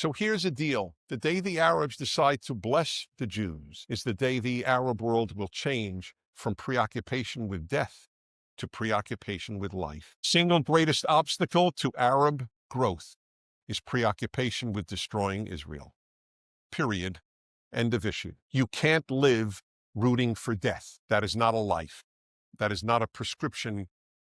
So here's the deal. The day the Arabs decide to bless the Jews is the day the Arab world will change from preoccupation with death to preoccupation with life. Single greatest obstacle to Arab growth is preoccupation with destroying Israel. Period. End of issue. You can't live rooting for death. That is not a life. That is not a prescription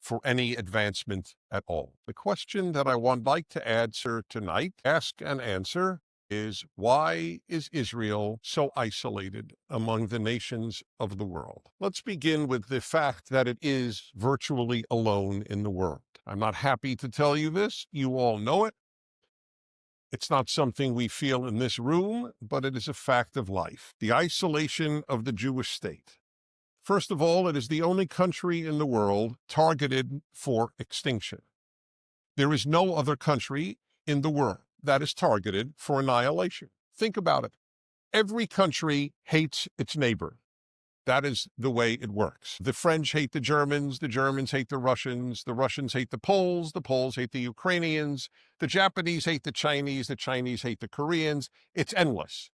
for any advancement at all. The question that I would like to answer tonight, ask and answer, is why is Israel so isolated among the nations of the world? Let's begin with the fact that it is virtually alone in the world. I'm not happy to tell you this. You all know it. It's not something we feel in this room, but it is a fact of life. The isolation of the Jewish state. First of all, it is the only country in the world targeted for extinction. There is no other country in the world that is targeted for annihilation. Think about it. Every country hates its neighbor. That is the way it works. The French hate the Germans hate the Russians hate the Poles hate the Ukrainians, the Japanese hate the Chinese hate the Koreans. It's endless.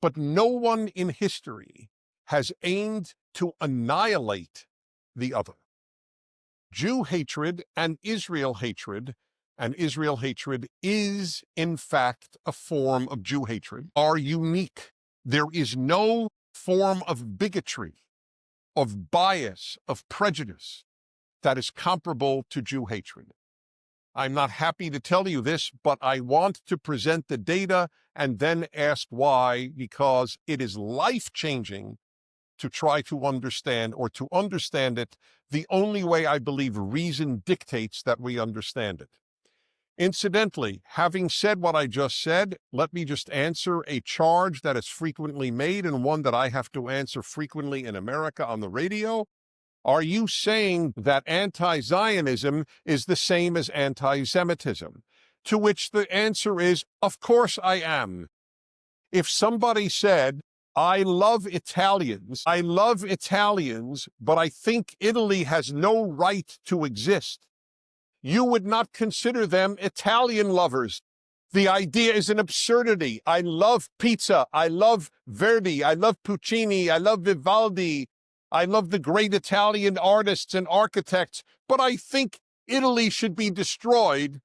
But no one in history has aimed to annihilate the other. Jew hatred and Israel hatred is, in fact, a form of Jew hatred, are unique. There is no form of bigotry, of bias, of prejudice that is comparable to Jew hatred. I'm not happy to tell you this, but I want to present the data and then ask why, because it is life-changing to try to understand, or to understand it the only way I believe reason dictates that we understand it. Incidentally, having said what I just said, let me just answer a charge that is frequently made and one that I have to answer frequently in America on the radio. Are you saying that anti-Zionism is the same as anti-Semitism? To which the answer is, of course I am. If somebody said, I love Italians, but I think Italy has no right to exist, you would not consider them Italian lovers. The idea is an absurdity. I love pizza. I love Verdi. I love Puccini. I love Vivaldi. I love the great Italian artists and architects, but I think Italy should be destroyed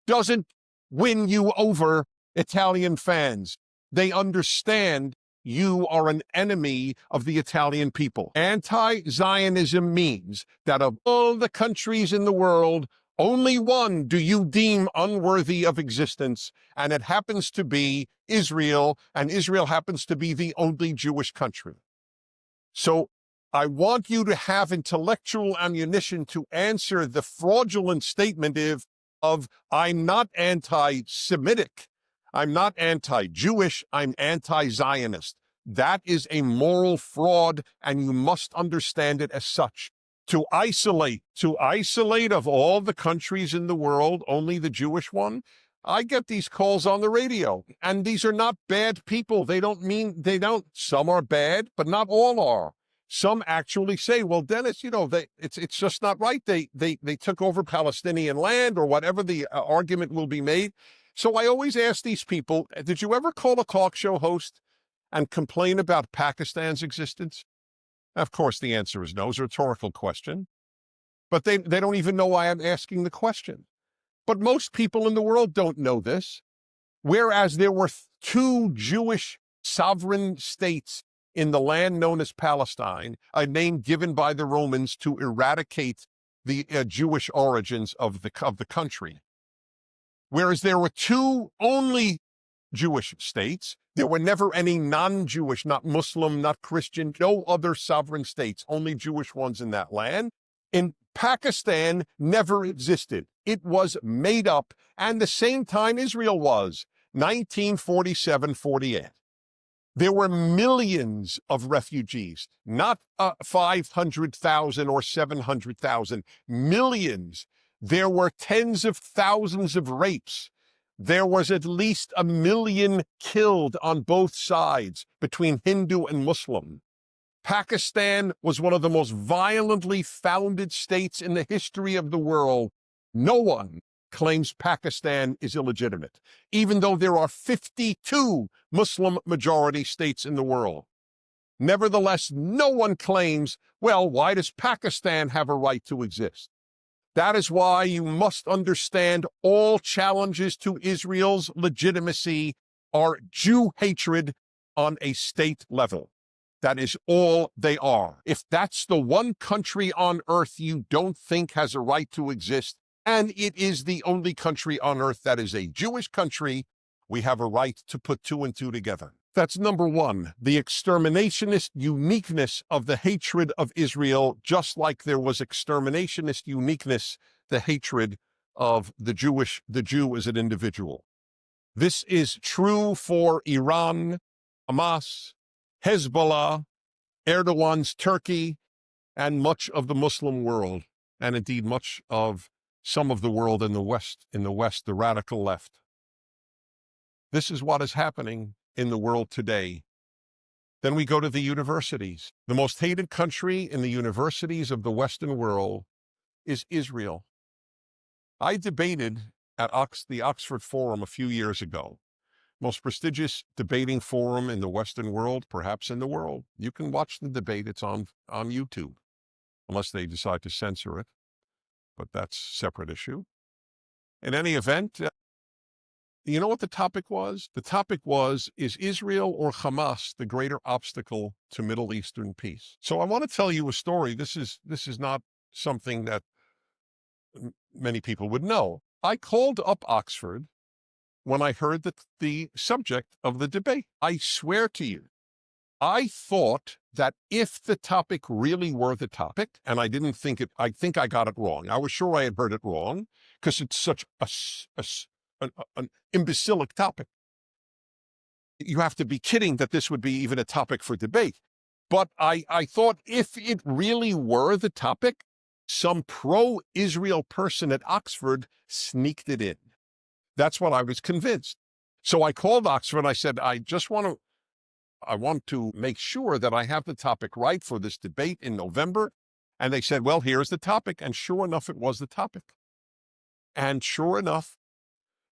doesn't win you over, Italian fans. They understand you are an enemy of the Italian people. Anti-Zionism means that of all the countries in the world, only one do you deem unworthy of existence, and it happens to be Israel, and Israel happens to be the only Jewish country. So I want you to have intellectual ammunition to answer the fraudulent statement of I'm not anti-Semitic, I'm not anti-Jewish, I'm anti-Zionist. That is a moral fraud, and you must understand it as such. To isolate of all the countries in the world, only the Jewish one. I get these calls on the radio, and these are not bad people. Some are bad, but not all are. Some actually say, well, Dennis, it's just not right. They took over Palestinian land, or whatever the argument will be made. So I always ask these people, did you ever call a talk show host and complain about Pakistan's existence? Of course, the answer is no. It's a rhetorical question. But they don't even know why I'm asking the question. But most people in the world don't know this. Whereas there were two Jewish sovereign states in the land known as Palestine, a name given by the Romans to eradicate the Jewish origins of the country. Whereas there were two only Jewish states, there were never any non-Jewish, not Muslim, not Christian, no other sovereign states, only Jewish ones in that land. In Pakistan never existed. It was made up, and the same time Israel was, 1947-48. There were millions of refugees, not 500,000 or 700,000, millions. There were tens of thousands of rapes. There was at least 1 million killed on both sides between Hindu and Muslim. Pakistan was one of the most violently founded states in the history of the world. No one claims Pakistan is illegitimate, even though there are 52 Muslim-majority states in the world. Nevertheless, no one claims, well, why does Pakistan have a right to exist? That is why you must understand all challenges to Israel's legitimacy are Jew hatred on a state level. That is all they are. If that's the one country on earth you don't think has a right to exist, and it is the only country on earth that is a Jewish country, we have a right to put two and two together. That's number one, the exterminationist uniqueness of the hatred of Israel, just like there was exterminationist uniqueness, the hatred of the Jew as an individual. This is true for Iran, Hamas, Hezbollah, Erdogan's Turkey, and much of the Muslim world, and indeed much of some of the world in the West, the radical left. This is what is happening in the world today. Then we go to the universities. The most hated country in the universities of the Western world is Israel. I debated at the Oxford Forum a few years ago, most prestigious debating forum in the Western world, perhaps in the world. You can watch the debate. It's on YouTube, unless they decide to censor it, but that's a separate issue. In any event, you know what the topic was? The topic was, is Israel or Hamas the greater obstacle to Middle Eastern peace? So I want to tell you a story. This is not something that many people would know. I called up Oxford when I heard the subject of the debate. I swear to you, I thought that if the topic really were the topic, and I didn't think it, I think I got it wrong. I was sure I had heard it wrong because it's such an imbecilic topic. You have to be kidding that this would be even a topic for debate. But I thought if it really were the topic, some pro-Israel person at Oxford sneaked it in. That's what I was convinced. So I called Oxford and I said, I want to make sure that I have the topic right for this debate in November. And they said, well, here's the topic. And sure enough, it was the topic. And sure enough,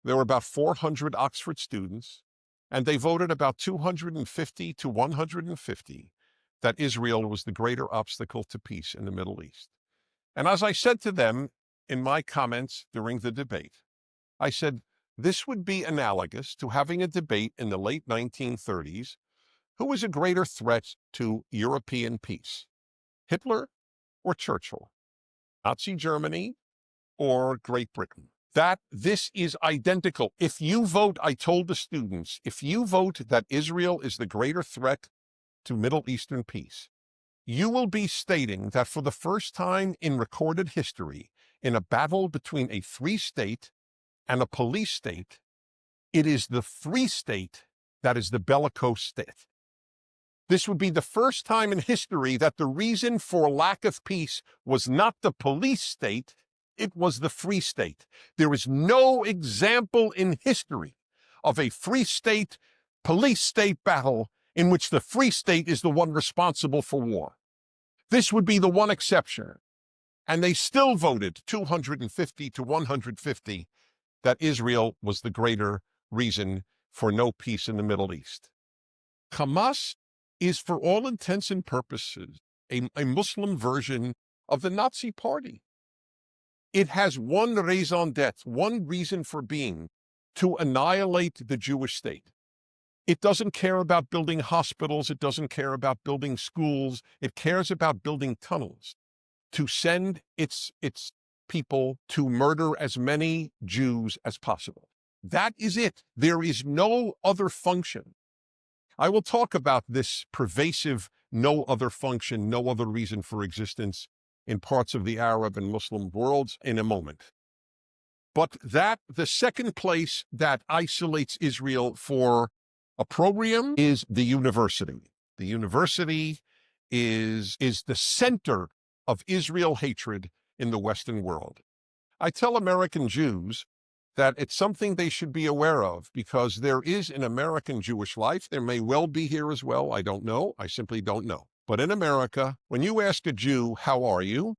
there were about 400 Oxford students, and they voted about 250 to 150 that Israel was the greater obstacle to peace in the Middle East. And as I said to them in my comments during the debate, I said, this would be analogous to having a debate in the late 1930s. Who was a greater threat to European peace, Hitler or Churchill, Nazi Germany or Great Britain? This is identical. If you vote, I told the students, if you vote that Israel is the greater threat to Middle Eastern peace, you will be stating that for the first time in recorded history, in a battle between a free state and a police state, it is the free state that is the bellicose state. This would be the first time in history that the reason for lack of peace was not the police state, it was the free state. There is no example in history of a free state, police state battle in which the free state is the one responsible for war. This would be the one exception. And they still voted 250 to 150 that Israel was the greater reason for no peace in the Middle East. Hamas is, for all intents and purposes, a Muslim version of the Nazi Party. It has one raison d'etre, one reason for being, to annihilate the Jewish state. It doesn't care about building hospitals. It doesn't care about building schools. It cares about building tunnels to send its people to murder as many Jews as possible. That is it. There is no other function. I will talk about this pervasive no other function, no other reason for existence in parts of the Arab and Muslim worlds in a moment. But the second place that isolates Israel for opprobrium is the university. The university is the center of Israel hatred in the Western world. I tell American Jews that it's something they should be aware of because there is in American Jewish life, there may well be here as well, I don't know, I simply don't know. But in America, when you ask a Jew, how are you?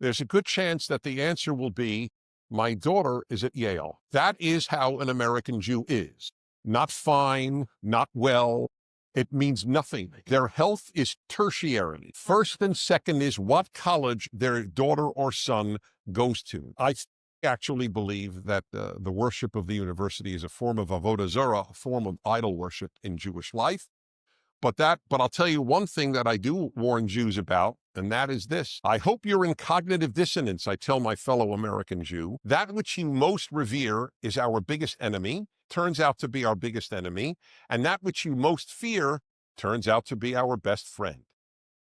There's a good chance that the answer will be, My daughter is at Yale. That is how an American Jew is. Not fine, not well. It means nothing. Their health is tertiary. First and second is what college their daughter or son goes to. I actually believe that the worship of the university is a form of avodah zarah, a form of idol worship in Jewish life. But I'll tell you one thing that I do warn Jews about, and that is this. I hope you're in cognitive dissonance, I tell my fellow American Jew. That which you most revere is our biggest enemy, turns out to be our biggest enemy, and that which you most fear turns out to be our best friend.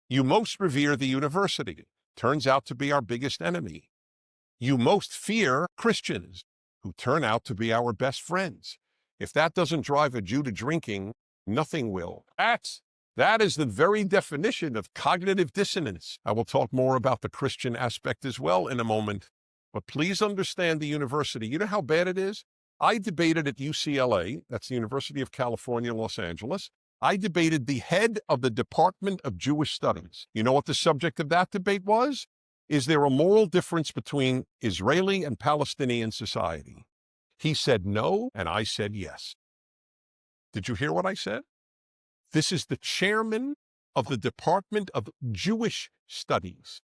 You most revere the university, turns out to be our biggest enemy. You most fear Christians, who turn out to be our best friends. If that doesn't drive a Jew to drinking, nothing will. That is the very definition of cognitive dissonance. I will talk more about the Christian aspect as well in a moment. But please understand the university. You know how bad it is? I debated at UCLA, that's the University of California, Los Angeles. I debated the head of the Department of Jewish Studies. You know what the subject of that debate was? Is there a moral difference between Israeli and Palestinian society? He said no, and I said yes. Did you hear what I said? This is the chairman of the Department of Jewish Studies,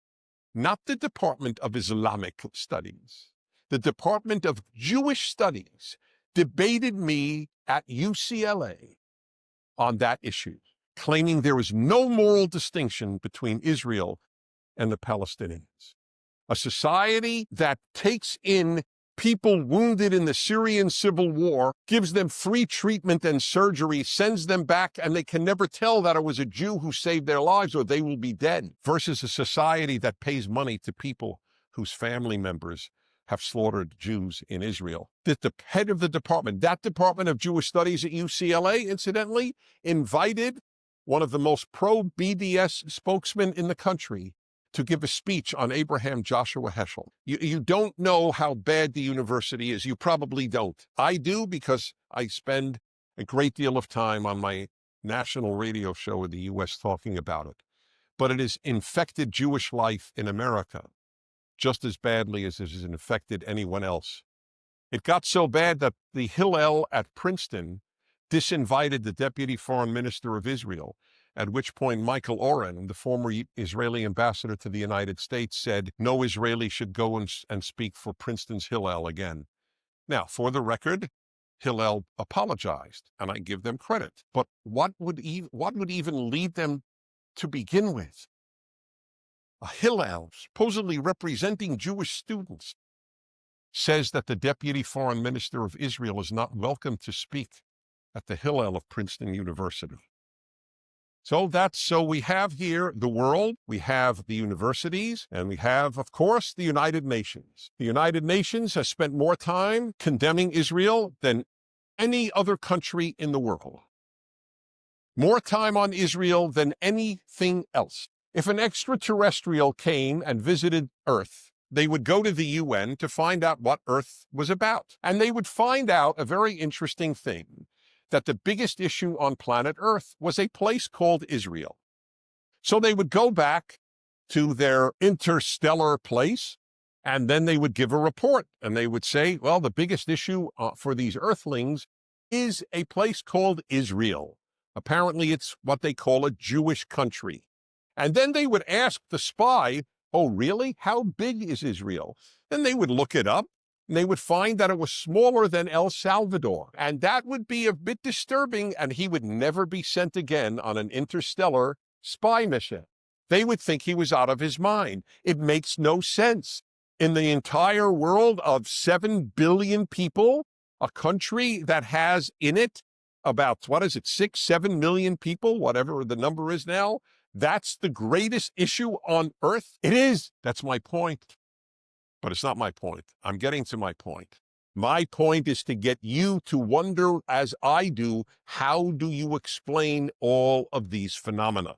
not the Department of Islamic Studies. The Department of Jewish Studies debated me at UCLA on that issue, claiming there is no moral distinction between Israel and the Palestinians. A society that takes in people wounded in the Syrian civil war, gives them free treatment and surgery, sends them back, and they can never tell that it was a Jew who saved their lives or they will be dead, versus a society that pays money to people whose family members have slaughtered Jews in Israel. The head of the department, that Department of Jewish Studies at UCLA, incidentally, invited one of the most pro-BDS spokesmen in the country to give a speech on Abraham Joshua Heschel. You don't know how bad the university is. You probably don't. I do, because I spend a great deal of time on my national radio show in the U.S. talking about it. But it has infected Jewish life in America just as badly as it has infected anyone else. It got so bad that the Hillel at Princeton disinvited the deputy foreign minister of Israel, at which point Michael Oren, the former Israeli ambassador to the United States, said no Israeli should go and speak for Princeton's Hillel again. Now, for the record, Hillel apologized, and I give them credit. But what would even lead them to begin with? A Hillel, supposedly representing Jewish students, says that the deputy foreign minister of Israel is not welcome to speak at the Hillel of Princeton University. So we have here the world, we have the universities, and we have, of course, the United Nations. The United Nations has spent more time condemning Israel than any other country in the world. More time on Israel than anything else. If an extraterrestrial came and visited Earth, they would go to the UN to find out what Earth was about. And they would find out a very interesting thing, that the biggest issue on planet Earth was a place called Israel. So they would go back to their interstellar place, and then they would give a report, and they would say, well, the biggest issue for these Earthlings is a place called Israel. Apparently, it's what they call a Jewish country. And then they would ask the spy, oh, really? How big is Israel? Then they would look it up, and they would find that it was smaller than El Salvador. And that would be a bit disturbing, and he would never be sent again on an interstellar spy mission. They would think he was out of his mind. It makes no sense. In the entire world of 7 billion people, a country that has in it about, 6, 7 million people, whatever the number is now, that's the greatest issue on Earth? It is. That's my point. But it's not my point. I'm getting to my point. My point is to get you to wonder, as I do, how do you explain all of these phenomena?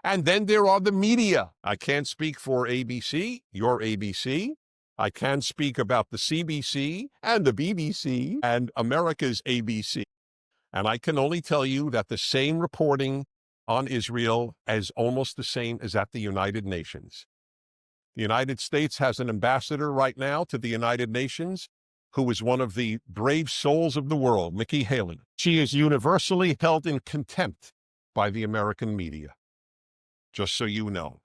And then there are the media. I can't speak for ABC, your ABC. I can speak about the CBC and the BBC and America's ABC. And I can only tell you that the same reporting on Israel is almost the same as at the United Nations. The United States has an ambassador right now to the United Nations who is one of the brave souls of the world, Nikki Haley. She is universally held in contempt by the American media, just so you know,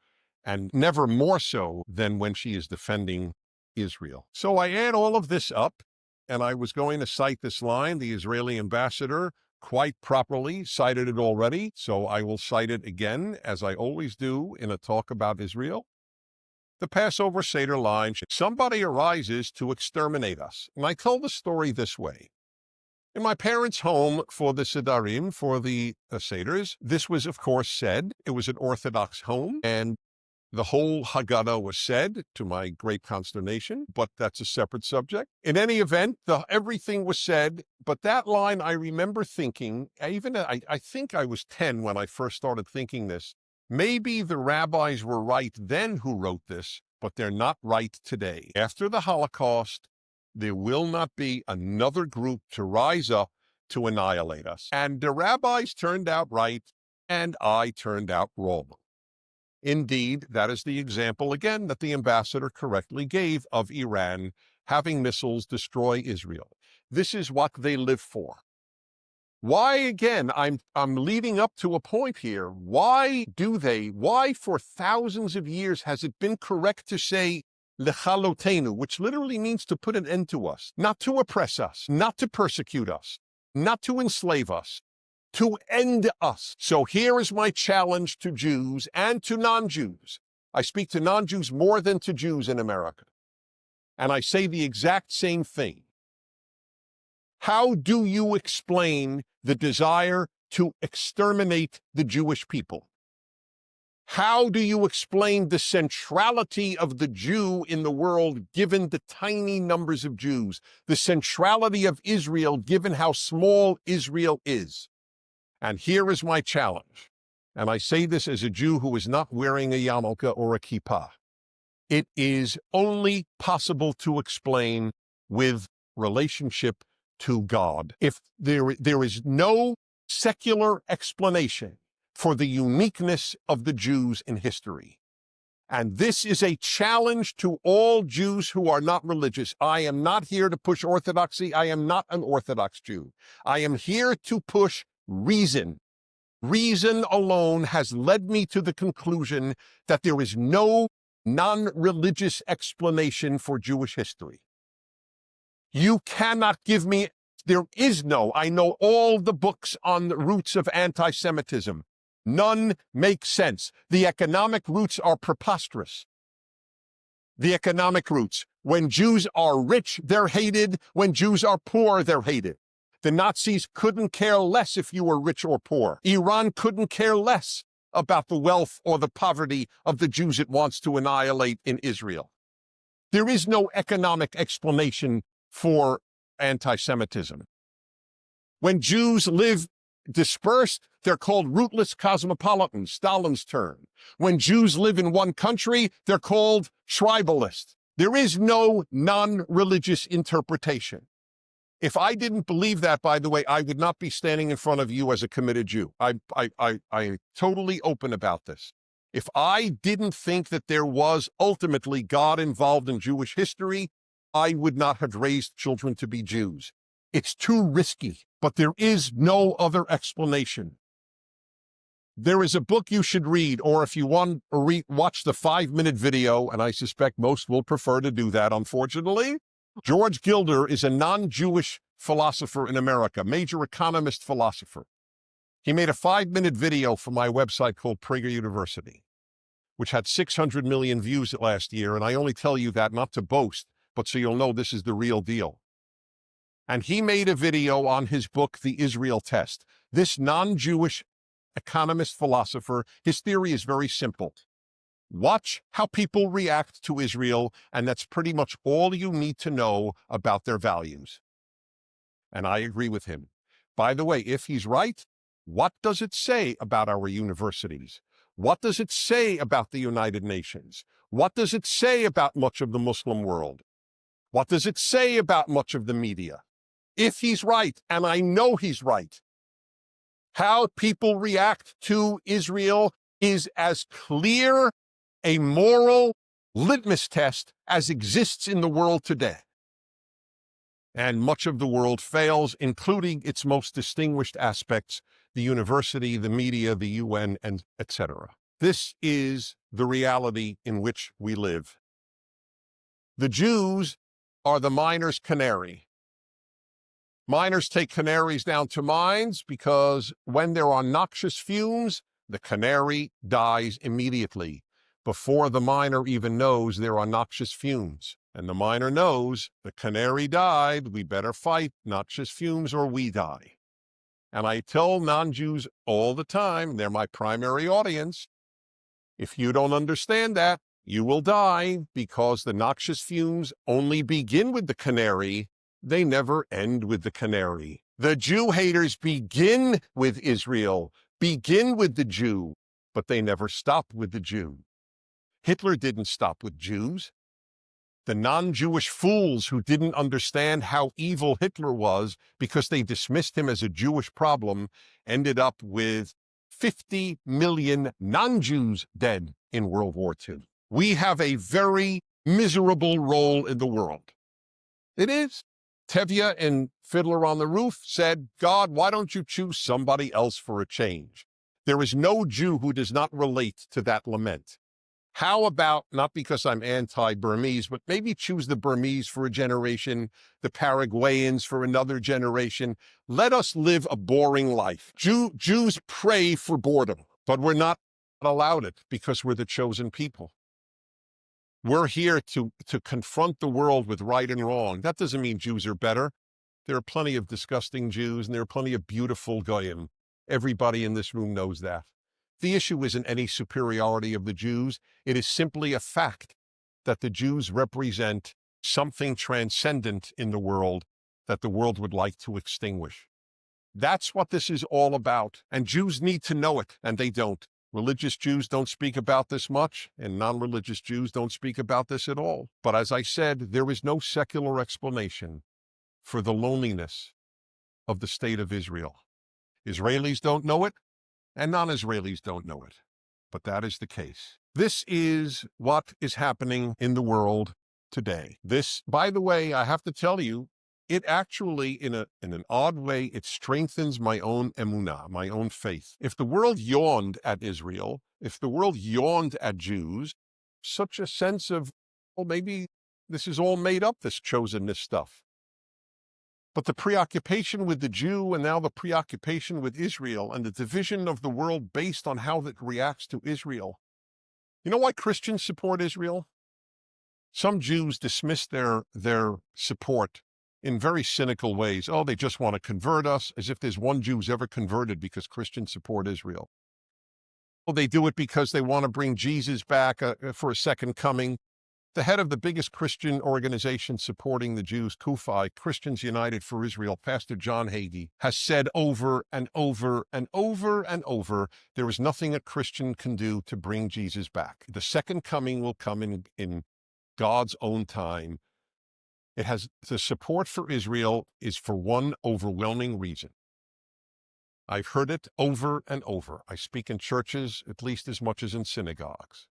and never more so than when she is defending Israel. So I add all of this up, and I was going to cite this line. The Israeli ambassador quite properly cited it already, so I will cite it again, as I always do in a talk about Israel. The Passover Seder line, somebody arises to exterminate us. And I told the story this way. In my parents' home for the Sedarim, for the Seders, this was, of course, said. It was an Orthodox home, and the whole Haggadah was said, to my great consternation, but that's a separate subject. In any event, everything was said, but that line I remember thinking, I think I was 10 when I first started thinking this, maybe the rabbis were right then who wrote this, but they're not right today. After the Holocaust, there will not be another group to rise up to annihilate us. And the rabbis turned out right, and I turned out wrong. Indeed, that is the example, again, that the ambassador correctly gave of Iran having missiles destroy Israel. This is what they live for. Why, again, I'm leading up to a point here. Why for thousands of years has it been correct to say lechalotenu, which literally means to put an end to us, not to oppress us, not to persecute us, not to enslave us, to end us? So here is my challenge to Jews and to non-Jews. I speak to non-Jews more than to Jews in America. And I say the exact same thing. How do you explain the desire to exterminate the Jewish people? How do you explain the centrality of the Jew in the world given the tiny numbers of Jews, the centrality of Israel given how small Israel is? And here is my challenge, and I say this as a Jew who is not wearing a yarmulke or a kippah. It is only possible to explain with relationship to God. If there is no secular explanation for the uniqueness of the Jews in history. And this is a challenge to all Jews who are not religious. I am not here to push orthodoxy. I am not an Orthodox Jew. I am here to push reason. Reason alone has led me to the conclusion that there is no non-religious explanation for Jewish history. You cannot give me, there is no, I know all the books on the roots of anti-Semitism. None make sense. The economic roots are preposterous. The economic roots. When Jews are rich, they're hated. When Jews are poor, they're hated. The Nazis couldn't care less if you were rich or poor. Iran couldn't care less about the wealth or the poverty of the Jews it wants to annihilate in Israel. There is no economic explanation for anti-Semitism. When Jews live dispersed, they're called rootless cosmopolitans, Stalin's term. When Jews live in one country, they're called tribalists. There is no non-religious interpretation. If I didn't believe that, by the way, I would not be standing in front of you as a committed Jew. I'm totally open about this. If I didn't think that there was ultimately God involved in Jewish history, I would not have raised children to be Jews. It's too risky, but there is no other explanation. There is a book you should read, or if you want to watch the 5-minute video, and I suspect most will prefer to do that, unfortunately. George Gilder is a non-Jewish philosopher in America, major economist philosopher. He made a 5-minute video for my website called Prager University, which had 600 million views last year, and I only tell you that not to boast, but so you'll know this is the real deal. And he made a video on his book, The Israel Test. This non-Jewish economist philosopher, his theory is very simple. Watch how people react to Israel, and that's pretty much all you need to know about their values. And I agree with him. By the way, if he's right, what does it say about our universities? What does it say about the United Nations? What does it say about much of the Muslim world? What does it say about much of the media? If he's right, and I know he's right, how people react to Israel is as clear a moral litmus test as exists in the world today. And much of the world fails, including its most distinguished aspects, the university, the media, the UN, and etc. This is the reality in which we live. The Jews are the miner's canary. Miners take canaries down to mines because when there are noxious fumes, the canary dies immediately, before the miner even knows there are noxious fumes. And the miner knows the canary died, we better fight noxious fumes or we die. And I tell non-Jews all the time, they're my primary audience, if you don't understand that, you will die, because the noxious fumes only begin with the canary, they never end with the canary. The Jew haters begin with Israel, begin with the Jew, but they never stop with the Jew. Hitler didn't stop with Jews. The non-Jewish fools who didn't understand how evil Hitler was because they dismissed him as a Jewish problem ended up with 50 million non-Jews dead in World War II. We have a very miserable role in the world. It is. Tevye in Fiddler on the Roof said, God, why don't you choose somebody else for a change? There is no Jew who does not relate to that lament. How about, not because I'm anti-Burmese, but maybe choose the Burmese for a generation, the Paraguayans for another generation. Let us live a boring life. Jews pray for boredom, but we're not allowed it because we're the chosen people. We're here to confront the world with right and wrong. That doesn't mean Jews are better. There are plenty of disgusting Jews, and there are plenty of beautiful goyim. Everybody in this room knows that. The issue isn't any superiority of the Jews. It is simply a fact that the Jews represent something transcendent in the world that the world would like to extinguish. That's what this is all about, and Jews need to know it, and they don't. Religious Jews don't speak about this much, and non-religious Jews don't speak about this at all. But as I said, there is no secular explanation for the loneliness of the state of Israel. Israelis don't know it, and non-Israelis don't know it. But that is the case. This is what is happening in the world today. This, by the way, I have to tell you, it actually, in an odd way, it strengthens my own emunah, my own faith. If the world yawned at Israel, if the world yawned at Jews, such a sense of, well, maybe this is all made up, this chosenness stuff. But the preoccupation with the Jew, and now the preoccupation with Israel, and the division of the world based on how it reacts to Israel. You know why Christians support Israel? Some Jews dismiss their support in very cynical ways. Oh, they just want to convert us, as if there's one Jew who's ever converted because Christians support Israel. Well, they do it because they want to bring Jesus back for a second coming. The head of the biggest Christian organization supporting the Jews, Kufi, Christians United for Israel, Pastor John Hagee, has said over and over and over and over, there is nothing a Christian can do to bring Jesus back. The second coming will come in God's own time. It has the support for Israel is for one overwhelming reason. I've heard it over and over. I speak in churches at least as much as in synagogues.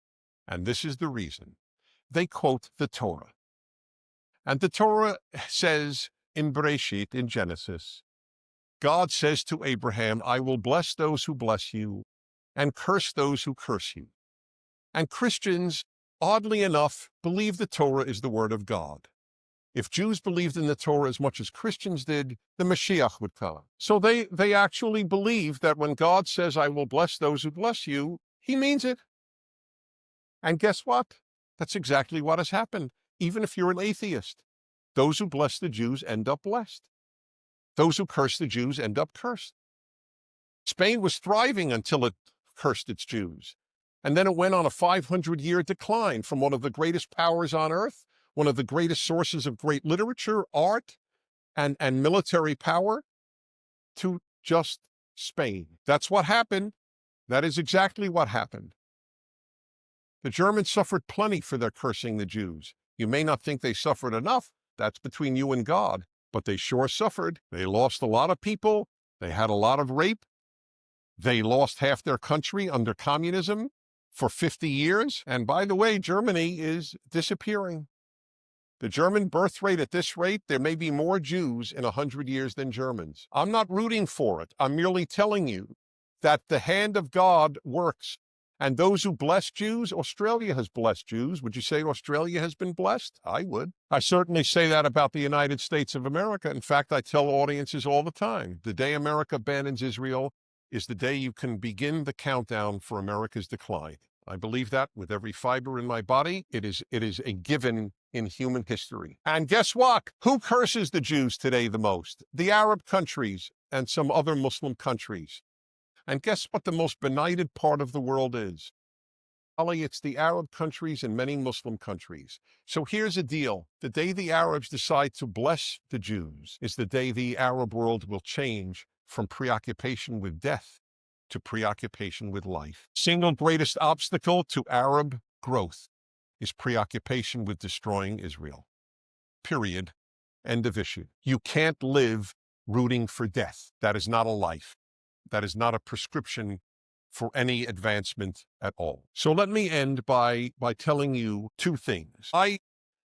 And this is the reason. They quote the Torah. And the Torah says in Bereshit, in Genesis, God says to Abraham, I will bless those who bless you and curse those who curse you. And Christians, oddly enough, believe the Torah is the word of God. If Jews believed in the Torah as much as Christians did, the Mashiach would come. So they actually believe that when God says, I will bless those who bless you, he means it. And guess what? That's exactly what has happened, even if you're an atheist. Those who bless the Jews end up blessed. Those who curse the Jews end up cursed. Spain was thriving until it cursed its Jews. And then it went on a 500-year decline from one of the greatest powers on earth, one of the greatest sources of great literature, art, and military power, to just Spain. That's what happened. That is exactly what happened. The Germans suffered plenty for their cursing the Jews. You may not think they suffered enough. That's between you and God. But they sure suffered. They lost a lot of people. They had a lot of rape. They lost half their country under communism. for 50 years. And by the way, Germany is disappearing. The German birth rate at this rate, there may be more Jews in 100 years than Germans. I'm not rooting for it. I'm merely telling you that the hand of God works. And those who bless Jews, Australia has blessed Jews. Would you say Australia has been blessed? I would. I certainly say that about the United States of America. In fact, I tell audiences all the time, the day America abandons Israel is the day you can begin the countdown for America's decline. I believe that with every fiber in my body. It is a given in human history. And guess what? Who curses the Jews today the most? The Arab countries and some other Muslim countries. And guess what the most benighted part of the world is? Ali, it's the Arab countries and many Muslim countries. So here's the deal. The day the Arabs decide to bless the Jews is the day the Arab world will change from preoccupation with death to preoccupation with life. Single greatest obstacle to Arab growth is preoccupation with destroying Israel. Period. End of issue. You can't live rooting for death. That is not a life. That is not a prescription for any advancement at all. So let me end by telling you two things. I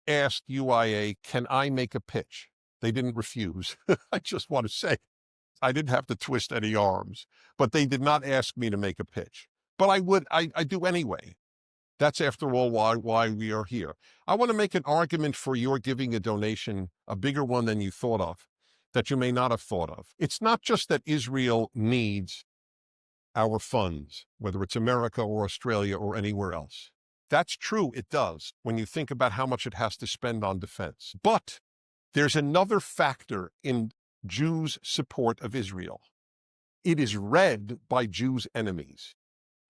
asked UIA, can I make a pitch? They didn't refuse. I just want to say, I didn't have to twist any arms, but they did not ask me to make a pitch. But I do anyway. That's, after all, why we are here. I want to make an argument for your giving a donation, a bigger one than you thought of, that you may not have thought of. It's not just that Israel needs our funds, whether it's America or Australia or anywhere else. That's true, it does, when you think about how much it has to spend on defense. But there's another factor in Jews' support of Israel. It is read by Jews' enemies.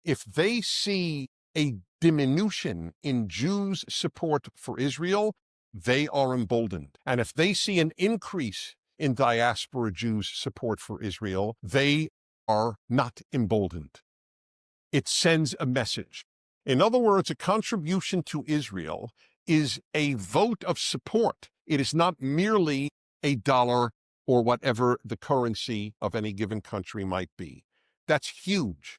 If they see a diminution in Jews' support for Israel, they are emboldened. And if they see an increase in diaspora Jews' support for Israel, they are not emboldened. It sends a message. In other words, a contribution to Israel is a vote of support. It is not merely a dollar or whatever the currency of any given country might be. That's huge.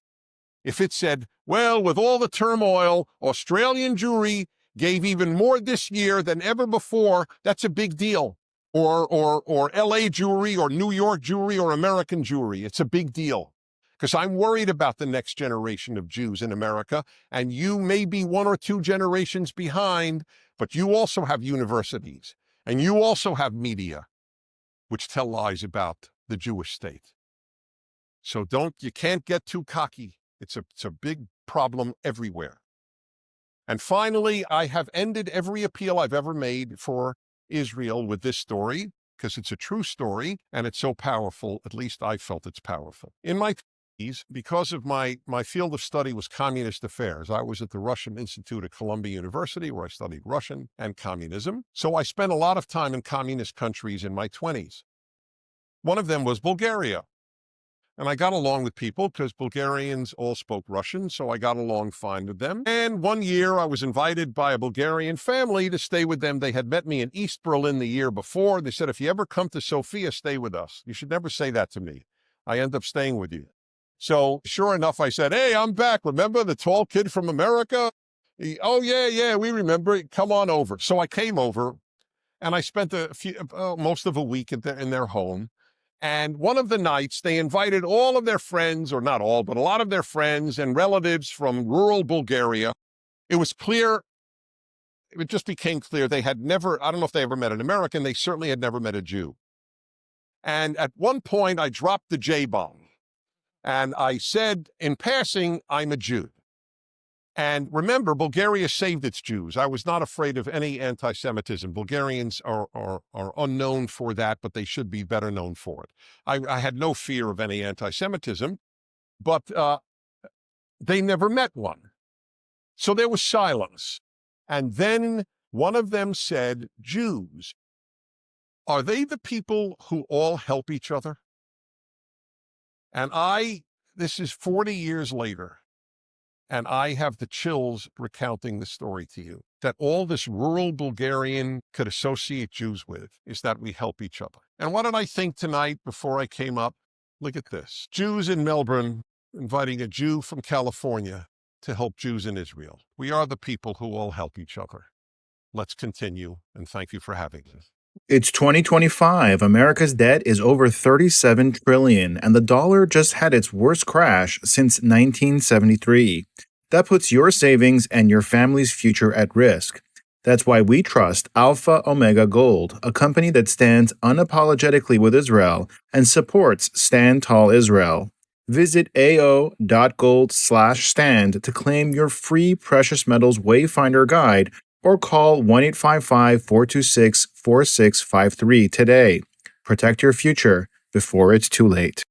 If it said, well, with all the turmoil, Australian Jewry gave even more this year than ever before, that's a big deal. Or LA Jewry or New York Jewry or American Jewry, it's a big deal. Because I'm worried about the next generation of Jews in America, and you may be one or two generations behind, but you also have universities, and you also have media, which tell lies about the Jewish state. So you can't get too cocky. It's a big problem everywhere. And finally, I have ended every appeal I've ever made for Israel with this story, because it's a true story, and it's so powerful, at least I felt it's powerful. In my 20s, because of my field of study was communist affairs, I was at the Russian Institute at Columbia University, where I studied Russian and communism. So I spent a lot of time in communist countries in my 20s. One of them was Bulgaria. And I got along with people because Bulgarians all spoke Russian, so I got along fine with them. And one year I was invited by a Bulgarian family to stay with them. They had met me in East Berlin the year before. They said, if you ever come to Sofia, stay with us. You should never say that to me. I end up staying with you. So sure enough, I said, hey, I'm back. Remember the tall kid from America? Oh, yeah, we remember. Come on over. So I came over, and I spent most of a week in their home. And one of the nights, they invited all of their friends, or not all, but a lot of their friends and relatives from rural Bulgaria. It was clear, it just became clear they had never, I don't know if they ever met an American, they certainly had never met a Jew. And at one point, I dropped the J-bomb. And I said, in passing, I'm a Jew. And remember, Bulgaria saved its Jews. I was not afraid of any anti-Semitism. Bulgarians are unknown for that, but they should be better known for it. I had no fear of any anti-Semitism, but they never met one. So there was silence. And then one of them said, Jews, are they the people who all help each other? And this is 40 years later, and I have the chills recounting the story to you, that all this rural Bulgarian could associate Jews with is that we help each other. And what did I think tonight before I came up? Look at this. Jews in Melbourne inviting a Jew from California to help Jews in Israel. We are the people who all help each other. Let's continue, and thank you for having me. It's 2025. America's debt is over $37 trillion, and the dollar just had its worst crash since 1973. That puts your savings and your family's future at risk. That's why we trust Alpha Omega Gold, a company that stands unapologetically with Israel and supports Stand Tall Israel. Visit ao.gold/stand to claim your free precious metals wayfinder guide or call 1-855-426-4653 today. Protect your future before it's too late.